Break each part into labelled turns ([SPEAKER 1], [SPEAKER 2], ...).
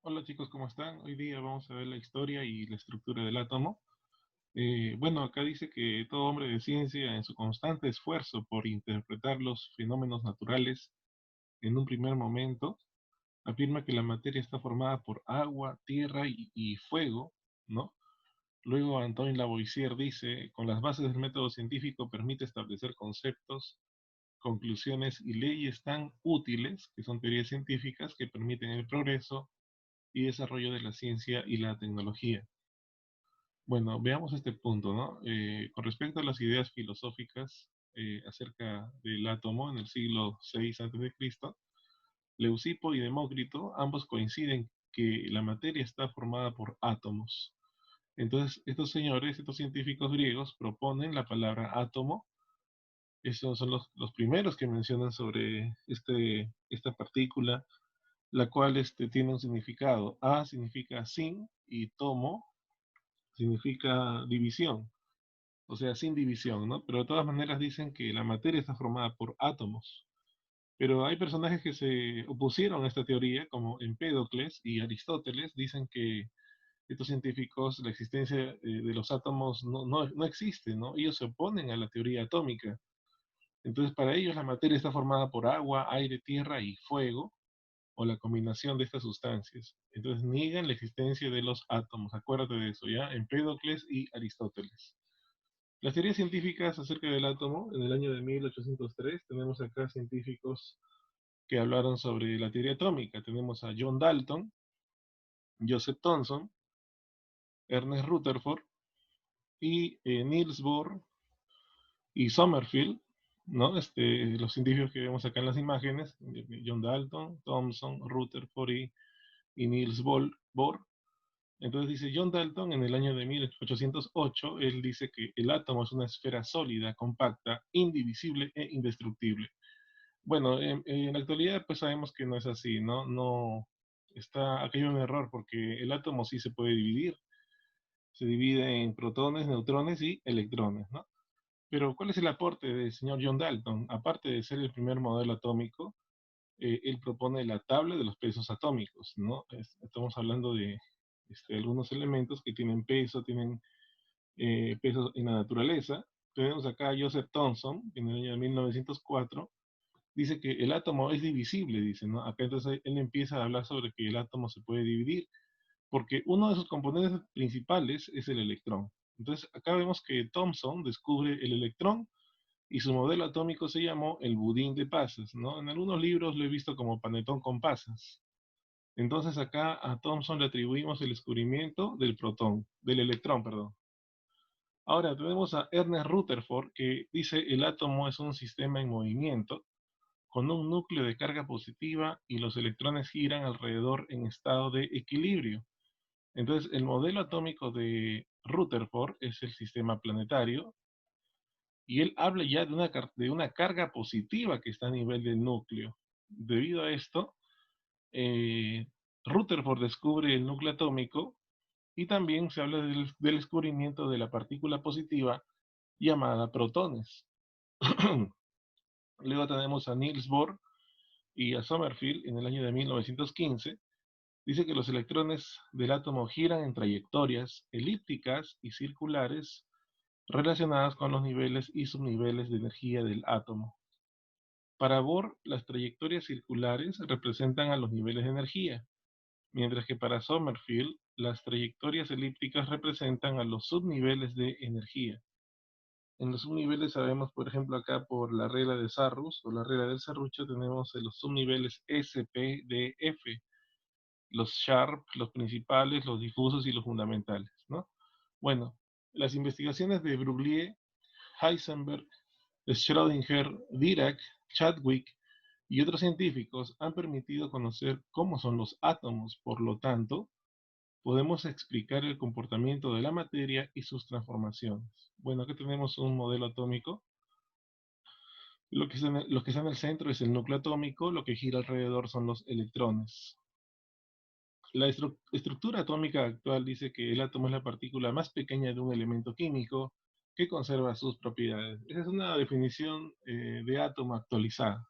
[SPEAKER 1] Hola chicos, ¿cómo están? Hoy día vamos a ver la historia y la estructura del átomo. Bueno, acá dice que todo hombre de ciencia, en su constante esfuerzo por interpretar los fenómenos naturales en un primer momento, afirma que la materia está formada por agua, tierra y fuego, ¿no? Luego Antoine Lavoisier dice, con las bases del método científico permite establecer conceptos, conclusiones y leyes tan útiles, que son teorías científicas, que permiten el progreso y desarrollo de la ciencia y la tecnología. Bueno, veamos este punto, ¿no? Con respecto a las ideas filosóficas acerca del átomo en el siglo VI a.C., Leucipo y Demócrito ambos coinciden que la materia está formada por átomos. Entonces, estos señores, estos científicos griegos proponen la palabra átomo. Estos son los primeros que mencionan sobre esta partícula, la cual tiene un significado. A significa sin y tomo significa división, o sea, sin división, ¿no? Pero de todas maneras dicen que la materia está formada por átomos. Pero hay personajes que se opusieron a esta teoría, como Empédocles y Aristóteles, dicen que estos científicos, la existencia de los átomos no existe, ¿no? Ellos se oponen a la teoría atómica. Entonces, para ellos la materia está formada por agua, aire, tierra y fuego, o la combinación de estas sustancias. Entonces, niegan la existencia de los átomos. Acuérdate de eso, ¿ya? Empédocles y Aristóteles. Las teorías científicas acerca del átomo, en el año de 1803, tenemos acá científicos que hablaron sobre la teoría atómica. Tenemos a John Dalton, Joseph Thomson, Ernest Rutherford y Niels Bohr y Sommerfeld, ¿no? Los científicos que vemos acá en las imágenes, John Dalton, Thomson, Rutherford y Niels Bohr. Entonces dice John Dalton en el año de 1808, él dice que el átomo es una esfera sólida, compacta, indivisible e indestructible. Bueno, en la actualidad pues sabemos que no es así, ¿no? No está, aquí hay un error porque el átomo sí se puede dividir, se divide en protones, neutrones y electrones, ¿no? Pero ¿cuál es el aporte del señor John Dalton? Aparte de ser el primer modelo atómico, él propone la tabla de los pesos atómicos, ¿no? Estamos hablando de algunos elementos que tienen peso, tienen peso en la naturaleza. Tenemos acá a Joseph Thomson, en el año de 1904, dice que el átomo es divisible, dice, ¿no? Acá entonces él empieza a hablar sobre que el átomo se puede dividir, porque uno de sus componentes principales es el electrón. Entonces acá vemos que Thomson descubre el electrón y su modelo atómico se llamó el budín de pasas, ¿no? En algunos libros lo he visto como panetón con pasas. Entonces acá a Thomson le atribuimos el descubrimiento del protón, del electrón, perdón. Ahora tenemos a Ernest Rutherford que dice el átomo es un sistema en movimiento con un núcleo de carga positiva y los electrones giran alrededor en estado de equilibrio. Entonces, el modelo atómico de Rutherford es el sistema planetario y él habla ya de una carga positiva que está a nivel del núcleo. Debido a esto, eh, Rutherford descubre el núcleo atómico y también se habla del descubrimiento de la partícula positiva llamada protones. Luego tenemos a Niels Bohr y a Sommerfeld en el año de 1915. Dice que los electrones del átomo giran en trayectorias elípticas y circulares relacionadas con los niveles y subniveles de energía del átomo. Para Bohr, las trayectorias circulares representan a los niveles de energía, mientras que para Sommerfeld, las trayectorias elípticas representan a los subniveles de energía. En los subniveles sabemos, por ejemplo, acá por la regla de Sarrus o la regla del serrucho, tenemos los subniveles S, P, D, F, los sharp, los principales, los difusos y los fundamentales, ¿no? Bueno, las investigaciones de Broglie, Heisenberg, Schrödinger, Dirac, Chadwick y otros científicos han permitido conocer cómo son los átomos. Por lo tanto, podemos explicar el comportamiento de la materia y sus transformaciones. Bueno, aquí tenemos un modelo atómico. Lo que está en el centro es el núcleo atómico, lo que gira alrededor son los electrones. La estructura atómica actual dice que el átomo es la partícula más pequeña de un elemento químico que conserva sus propiedades. Esa es una definición de átomo actualizada.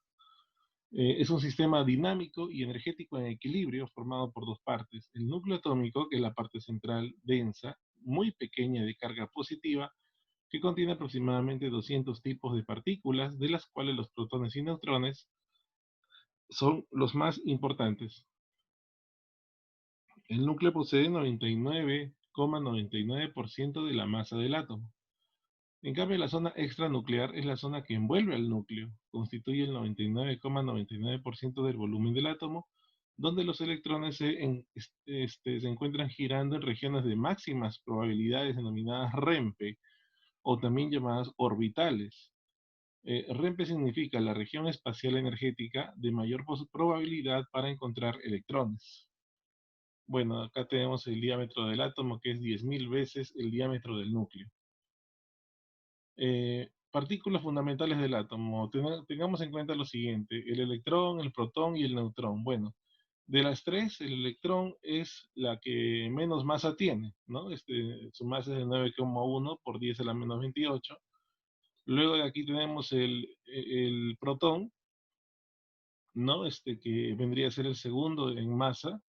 [SPEAKER 1] Es un sistema dinámico y energético en equilibrio formado por dos partes. El núcleo atómico, que es la parte central densa, muy pequeña de carga positiva, que contiene aproximadamente 200 tipos de partículas, de las cuales los protones y neutrones son los más importantes. El núcleo posee 99,99% de la masa del átomo. En cambio, la zona extranuclear es la zona que envuelve al núcleo, constituye el 99,99% del volumen del átomo, donde los electrones se encuentran girando en regiones de máximas probabilidades denominadas REMPE, o también llamadas orbitales. REMPE significa la región espacial energética de mayor probabilidad para encontrar electrones. Bueno, acá tenemos el diámetro del átomo, que es 10.000 veces el diámetro del núcleo. Partículas fundamentales del átomo. Tengamos en cuenta lo siguiente: el electrón, el protón y el neutrón. Bueno, de las tres, el electrón es la que menos masa tiene, ¿no? Su masa es de 9,1 por 10 a la menos 28. Luego de aquí tenemos el protón, ¿no? Que vendría a ser el segundo en masa.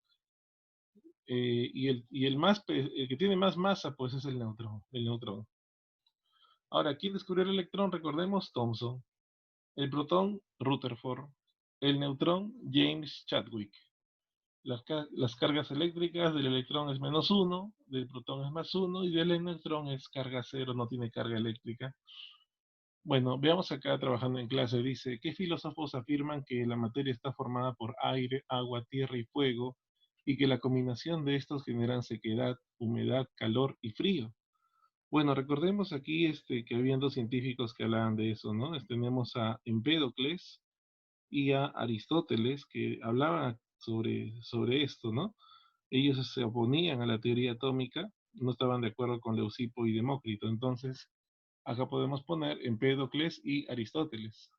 [SPEAKER 1] El que tiene más masa, pues es el neutrón, el neutrón. Ahora, ¿quién descubrió el electrón? Recordemos, Thomson. El protón, Rutherford. El neutrón, James Chadwick. Las cargas eléctricas del electrón es -1, del protón es +1 y del neutrón es carga 0, no tiene carga eléctrica. Bueno, veamos acá trabajando en clase. Dice, ¿qué filósofos afirman que la materia está formada por aire, agua, tierra y fuego y que la combinación de estos generan sequedad, humedad, calor y frío? Bueno, recordemos aquí que habían dos científicos que hablaban de eso, ¿no? Tenemos a Empédocles y a Aristóteles, que hablaban sobre esto, ¿no? Ellos se oponían a la teoría atómica, no estaban de acuerdo con Leucipo y Demócrito. Entonces, acá podemos poner Empédocles y Aristóteles.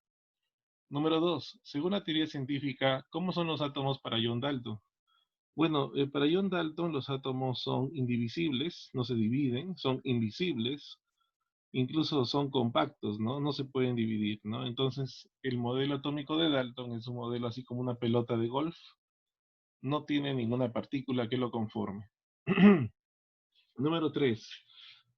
[SPEAKER 1] Número 2. Según la teoría científica, ¿cómo son los átomos para John Dalton? Bueno, para John Dalton los átomos son indivisibles, no se dividen, son invisibles, incluso son compactos, ¿no? No se pueden dividir, ¿no? Entonces, el modelo atómico de Dalton es un modelo así como una pelota de golf, no tiene ninguna partícula que lo conforme. Número 3.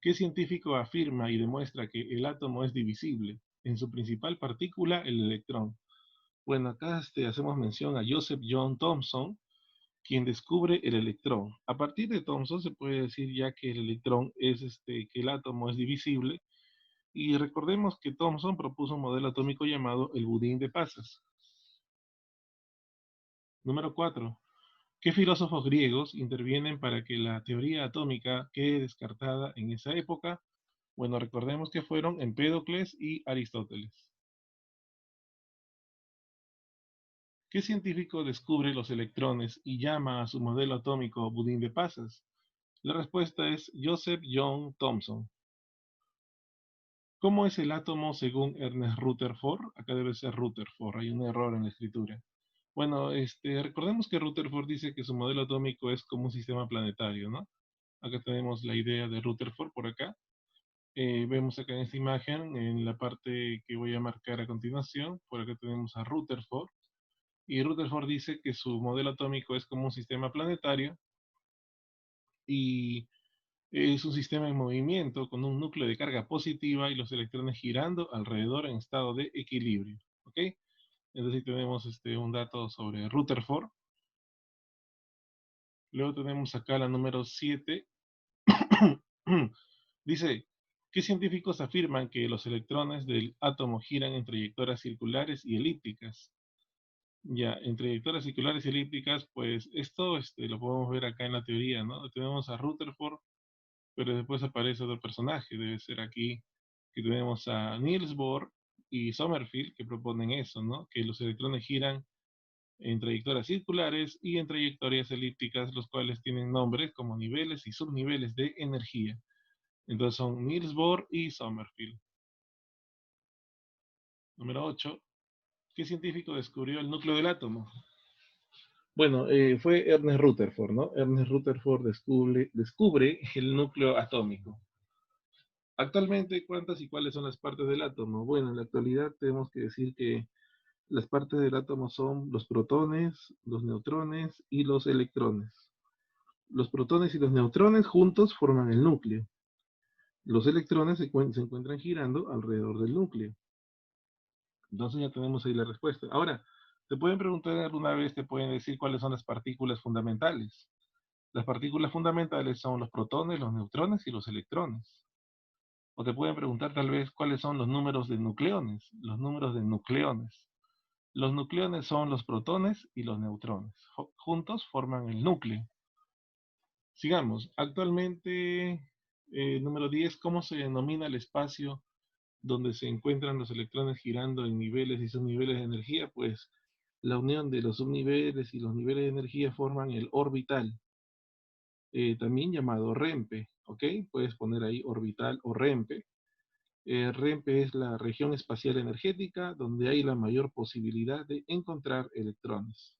[SPEAKER 1] ¿Qué científico afirma y demuestra que el átomo es divisible? En su principal partícula, el electrón. Bueno, acá hacemos mención a Joseph John Thomson, quien descubre el electrón. A partir de Thomson se puede decir ya que el electrón es que el átomo es divisible. Y recordemos que Thomson propuso un modelo atómico llamado el budín de pasas. Número 4. ¿Qué filósofos griegos intervienen para que la teoría atómica quede descartada en esa época? Bueno, recordemos que fueron Empédocles y Aristóteles. ¿Qué científico descubre los electrones y llama a su modelo atómico budín de pasas? La respuesta es Joseph John Thomson. ¿Cómo es el átomo según Ernest Rutherford? Acá debe ser Rutherford, hay un error en la escritura. Bueno, recordemos que Rutherford dice que su modelo atómico es como un sistema planetario, ¿no? Acá tenemos la idea de Rutherford por acá. Vemos acá en esta imagen, en la parte que voy a marcar a continuación, por acá tenemos a Rutherford. Y Rutherford dice que su modelo atómico es como un sistema planetario y es un sistema en movimiento con un núcleo de carga positiva y los electrones girando alrededor en estado de equilibrio. ¿Ok? Entonces tenemos un dato sobre Rutherford. Luego tenemos acá la número 7. Dice, ¿qué científicos afirman que los electrones del átomo giran en trayectorias circulares y elípticas? Ya, en trayectorias circulares y elípticas, pues esto lo podemos ver acá en la teoría, ¿no? Tenemos a Rutherford, pero después aparece otro personaje, debe ser aquí, que tenemos a Niels Bohr y Sommerfeld, que proponen eso, ¿no? Que los electrones giran en trayectorias circulares y en trayectorias elípticas, los cuales tienen nombres como niveles y subniveles de energía. Entonces son Niels Bohr y Sommerfeld. Número 8. ¿Qué científico descubrió el núcleo del átomo? Bueno, fue Ernest Rutherford, ¿no? Ernest Rutherford descubre el núcleo atómico. Actualmente, ¿cuántas y cuáles son las partes del átomo? Bueno, en la actualidad tenemos que decir que Las partes del átomo son los protones, los neutrones y los electrones. Los protones y los neutrones juntos forman el núcleo. Los electrones se encuentran girando alrededor del núcleo. Entonces ya tenemos ahí la respuesta. Ahora, te pueden preguntar alguna vez, te pueden decir cuáles son las partículas fundamentales. Las partículas fundamentales son los protones, los neutrones y los electrones. O te pueden preguntar tal vez cuáles son los números de nucleones. Los números de nucleones. Los nucleones son los protones y los neutrones. Juntos forman el núcleo. Sigamos. Actualmente, número 10, ¿cómo se denomina el espacio donde se encuentran los electrones girando en niveles y subniveles de energía? Pues la unión de los subniveles y los niveles de energía forman el orbital, también llamado REMPE, ¿ok? Puedes poner ahí orbital o REMPE. REMPE es la región espacial energética donde hay la mayor posibilidad de encontrar electrones.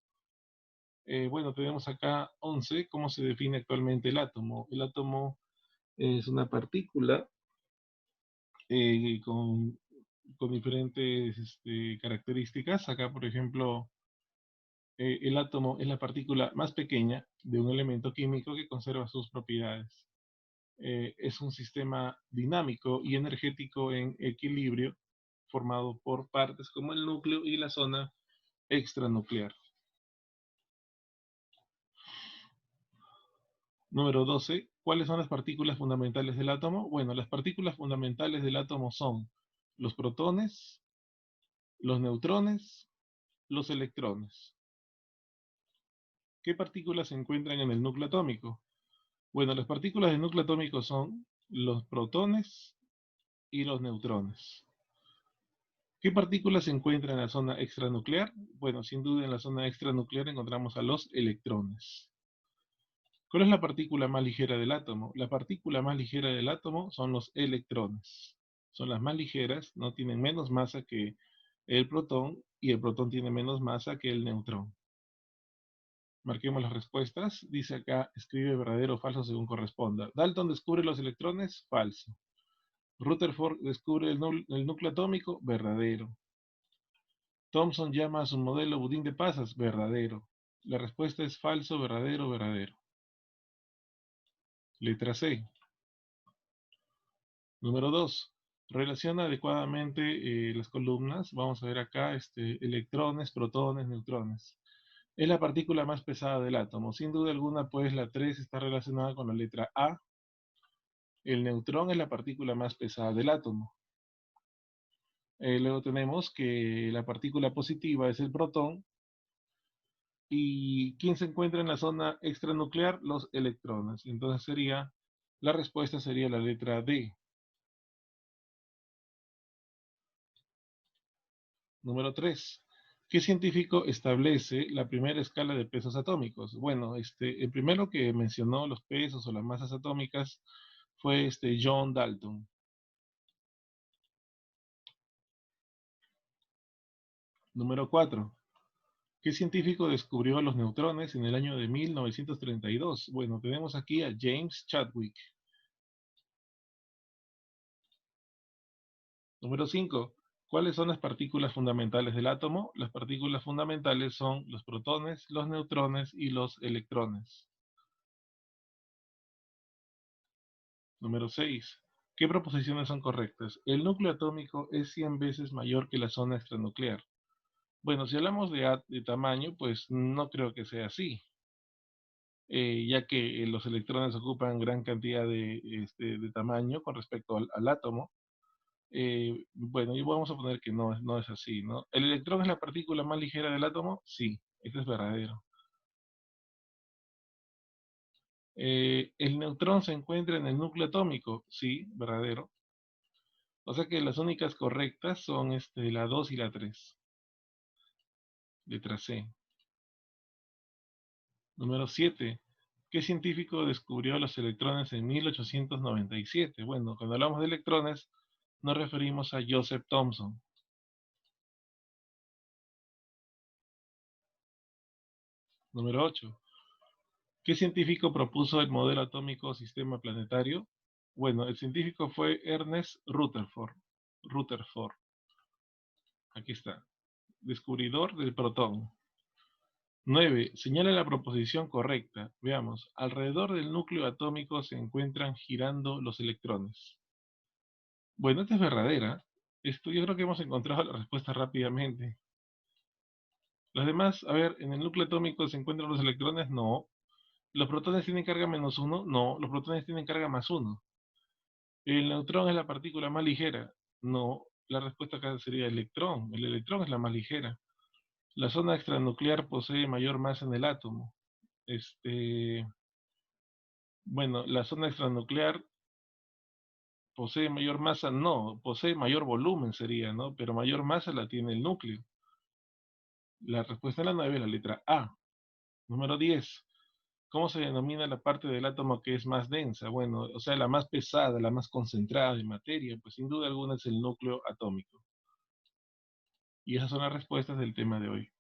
[SPEAKER 1] Bueno, tenemos acá 11, ¿cómo se define actualmente el átomo? El átomo es una partícula con diferentes características. Acá, por ejemplo, el átomo es la partícula más pequeña de un elemento químico que conserva sus propiedades. Es un sistema dinámico y energético en equilibrio formado por partes como el núcleo y la zona extranuclear. Número 12. ¿Cuáles son las partículas fundamentales del átomo? Bueno, las partículas fundamentales del átomo son los protones, los neutrones, los electrones. ¿Qué partículas se encuentran en el núcleo atómico? Bueno, las partículas del núcleo atómico son los protones y los neutrones. ¿Qué partículas se encuentran en la zona extranuclear? Bueno, sin duda en la zona extranuclear encontramos a los electrones. ¿Cuál es la partícula más ligera del átomo? La partícula más ligera del átomo son los electrones. Son las más ligeras, no tienen menos masa que el protón y el protón tiene menos masa que el neutrón. Marquemos las respuestas. Dice acá, escribe verdadero o falso según corresponda. Dalton descubre los electrones, falso. Rutherford descubre el núcleo atómico, verdadero. Thomson llama a su modelo budín de pasas, verdadero. La respuesta es falso, verdadero, verdadero. Letra C. Número 2. Relaciona adecuadamente las columnas. Vamos a ver acá electrones, protones, neutrones. Es la partícula más pesada del átomo. Sin duda alguna, pues la 3 está relacionada con la letra A. El neutrón es la partícula más pesada del átomo. Luego tenemos que la partícula positiva es el protón. ¿Y quién se encuentra en la zona extranuclear? Los electrones. Entonces la respuesta sería la letra D. Número 3. ¿Qué científico establece la primera escala de pesos atómicos? Bueno, el primero que mencionó los pesos o las masas atómicas fue John Dalton. Número 4. ¿Qué científico descubrió los neutrones en el año de 1932? Bueno, tenemos aquí a James Chadwick. Número 5. ¿Cuáles son las partículas fundamentales del átomo? Las partículas fundamentales son los protones, los neutrones y los electrones. Número 6. ¿Qué proposiciones son correctas? El núcleo atómico es 100 veces mayor que la zona extranuclear. Bueno, si hablamos de tamaño, pues no creo que sea así, ya que los electrones ocupan gran cantidad de tamaño con respecto al átomo. Bueno, y vamos a poner que no es así, ¿no? ¿El electrón es la partícula más ligera del átomo? Sí, eso es verdadero. ¿El neutrón se encuentra en el núcleo atómico? Sí, verdadero. O sea que las únicas correctas son la 2 y la 3. Letra C. Número 7. ¿Qué científico descubrió los electrones en 1897? Bueno, cuando hablamos de electrones, nos referimos a Joseph Thomson. Número 8. ¿Qué científico propuso el modelo atómico sistema planetario? Bueno, el científico fue Ernest Rutherford. Rutherford. Aquí está. descubridor del protón. 9. Señala la proposición correcta. Veamos. Alrededor del núcleo atómico se encuentran girando los electrones. Bueno, esta es verdadera. Esto yo creo que hemos encontrado la respuesta rápidamente. Las demás, a ver, ¿en el núcleo atómico se encuentran los electrones? No. ¿Los protones tienen carga -1? No. ¿Los protones tienen carga +1? ¿El neutrón es la partícula más ligera? No. La respuesta acá sería electrón. El electrón es la más ligera. La zona extranuclear posee mayor masa en el átomo. Bueno, la zona extranuclear posee mayor masa, no, posee mayor volumen sería, ¿no? Pero mayor masa la tiene el núcleo. La respuesta es la 9, la letra A. Número 10. ¿Cómo se denomina la parte del átomo que es más densa? Bueno, o sea, la más pesada, la más concentrada de materia, pues sin duda alguna es el núcleo atómico. Y esas son las respuestas del tema de hoy.